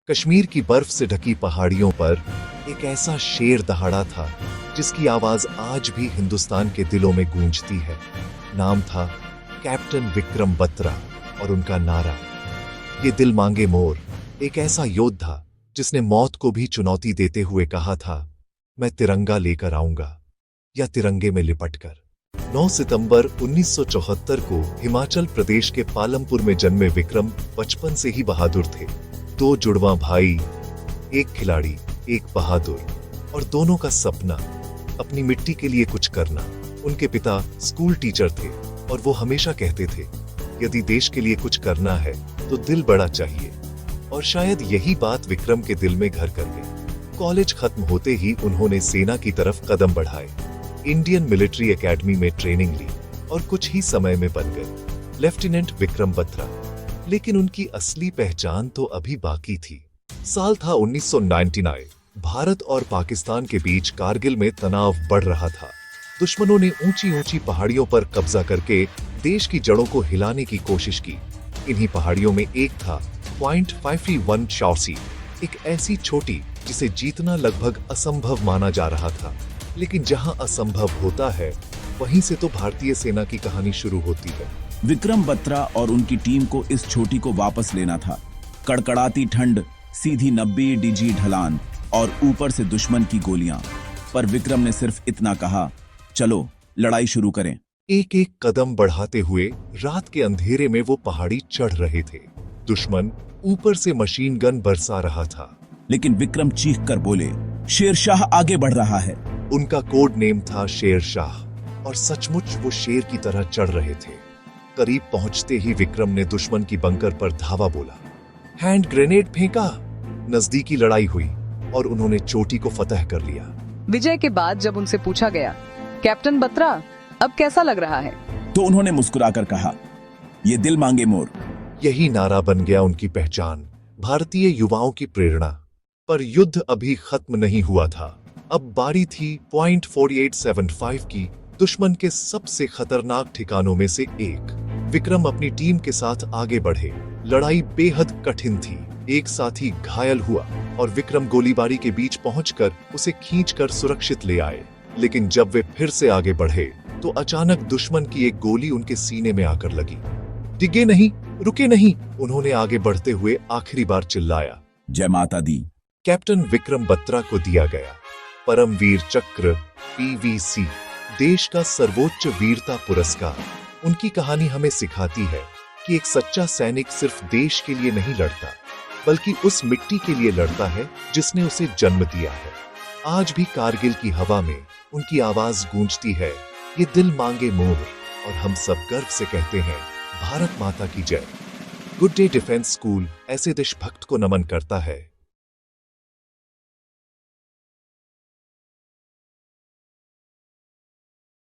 कश्मीर की बर्फ से ढकी पहाड़ियों पर एक ऐसा शेर दहाड़ा था जिसकी आवाज आज भी हिंदुस्तान के दिलों में गूंजती है। नाम था कैप्टन विक्रम बत्रा और उनका नारा, ये दिल मांगे मोर। एक ऐसा योद्धा जिसने मौत को भी चुनौती देते हुए कहा था, मैं तिरंगा लेकर आऊंगा या तिरंगे में लिपटकर। 9 सितंबर 1974 को हिमाचल प्रदेश के पालमपुर में जन्मे विक्रम बचपन से ही बहादुर थे। 2 जुड़वां भाई, एक खिलाड़ी, एक बहादुर, और दोनों का सपना अपनी मिट्टी के लिए कुछ करना। उनके पिता स्कूल टीचर थे और वो हमेशा कहते थे, यदि देश के लिए कुछ करना है तो दिल बड़ा चाहिए। और शायद यही बात विक्रम के दिल में घर कर गई। कॉलेज खत्म होते ही उन्होंने सेना की तरफ कदम बढ़ाए, इंडियन मिलिट्री एकेडमी में ट्रेनिंग ली और कुछ ही समय में बन गए लेफ्टिनेंट विक्रम बत्रा। लेकिन उनकी असली पहचान तो अभी बाकी थी। साल था 1999। भारत और पाकिस्तान के बीच कारगिल में तनाव बढ़ रहा था। दुश्मनों ने ऊंची ऊंची पहाड़ियों पर कब्जा करके देश की जड़ों को हिलाने की कोशिश की। इन्हीं पहाड़ियों में एक था .531 चौसी, एक ऐसी छोटी जिसे जीतना लगभग असंभव माना जा रहा था। लेकिन जहां असंभव होता है वहीं से तो भारतीय सेना की कहानी शुरू होती है। विक्रम बत्रा और उनकी टीम को इस चोटी को वापस लेना था। कड़कड़ाती ठंड, सीधी 90 डिग्री ढलान और ऊपर से दुश्मन की गोलियां। पर विक्रम ने सिर्फ इतना कहा, चलो लड़ाई शुरू करें। एक एक कदम बढ़ाते हुए रात के अंधेरे में वो पहाड़ी चढ़ रहे थे। दुश्मन ऊपर से मशीन गन बरसा रहा था। लेकिन विक्रम चीख कर बोले, शेरशाह आगे बढ़ रहा है। उनका कोड नेम था शेरशाह और सचमुच वो शेर की तरह चढ़ रहे थे। करीब पहुंचते ही विक्रम ने दुश्मन की बंकर पर धावा बोला, हैंड ग्रेनेड फेंका। नजदीकी लड़ाई हुई और उन्होंने चोटी को फतह कर लिया। विजय के बाद जब उनसे पूछा गया, कैप्टन बत्रा अब कैसा लग रहा है, तो उन्होंने मुस्कुराकर कहा, ये दिल मांगे मोर। यही नारा बन गया उनकी पहचान, भारतीय युवाओं की प्रेरणा। पर युद्ध अभी खत्म नहीं हुआ था। अब बारी थी .4875 की, दुश्मन के सबसे खतरनाक ठिकानों में से एक। विक्रम अपनी टीम के साथ आगे बढ़े। लड़ाई बेहद कठिन थी। एक साथी घायल हुआ और विक्रम गोलीबारी के बीच पहुंचकर उसे खींचकर सुरक्षित ले आए। लेकिन जब वे फिर से आगे बढ़े तो अचानक दुश्मन की एक गोली उनके सीने में आकर लगी। डिगे नहीं, रुके नहीं, उन्होंने आगे बढ़ते हुए आखिरी बार चिल्लाया, जय माता दी। कैप्टन विक्रम बत्रा को दिया गया परमवीर चक्र PVC, देश का सर्वोच्च वीरता पुरस्कार। उनकी कहानी हमें सिखाती है कि एक सच्चा सैनिक सिर्फ देश के लिए नहीं लड़ता, बल्कि उस मिट्टी के लिए लड़ता है जिसने उसे जन्म दिया है। आज भी कारगिल की हवा में उनकी आवाज गूंजती है, ये दिल मांगे मोर। और हम सब गर्व से कहते हैं, भारत माता की जय। गुड डे डिफेंस स्कूल ऐसे देशभक्त को नमन करता है